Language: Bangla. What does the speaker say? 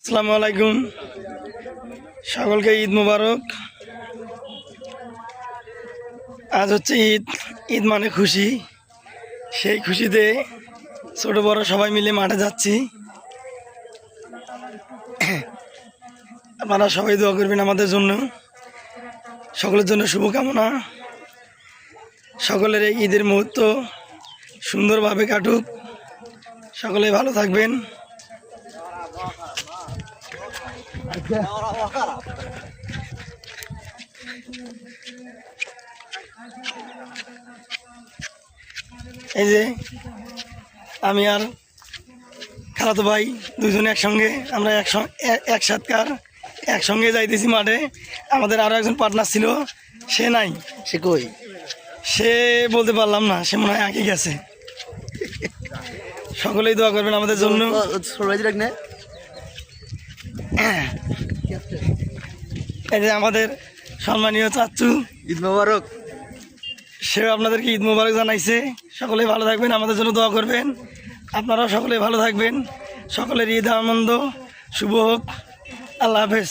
আসসালামু আলাইকুম, সকলকে ঈদ মুবারক। আজ হচ্ছে ঈদ। ঈদ মানে খুশি। সেই খুশিতে ছোট বড় সবাই মিলে মাঠে যাচ্ছি। আপনারা সবাই দোয়া করবেন আমাদের জন্য, সকলের জন্য শুভকামনা। সকলের এই ঈদের মুহূর্ত সুন্দরভাবে কাটুক, সকলে ভালো থাকবেন। এই যে আমি আর খালাতো ভাই দুজনে একসঙ্গে, আমরা একসঙ্গে যাইতেছি মাঠে। আমাদের আরও একজন পার্টনার ছিল, সে নাই। সে কই? সে বলতে পারলাম না, সে মনে হয় আগে গেছে। সকলেই দোয়া করবেন আমাদের জন্য। এই যে আমাদের সম্মানীয় চাচ্চু, ঈদ মোবারক। সেও আপনাদেরকে ঈদ মোবারক জানাইছে। সকলেই ভালো থাকবেন, আমাদের জন্য দোয়া করবেন। আপনারাও সকলেই ভালো থাকবেন। সকলের ঈদ আনন্দ শুভ হোক। আল্লাহ হাফেজ।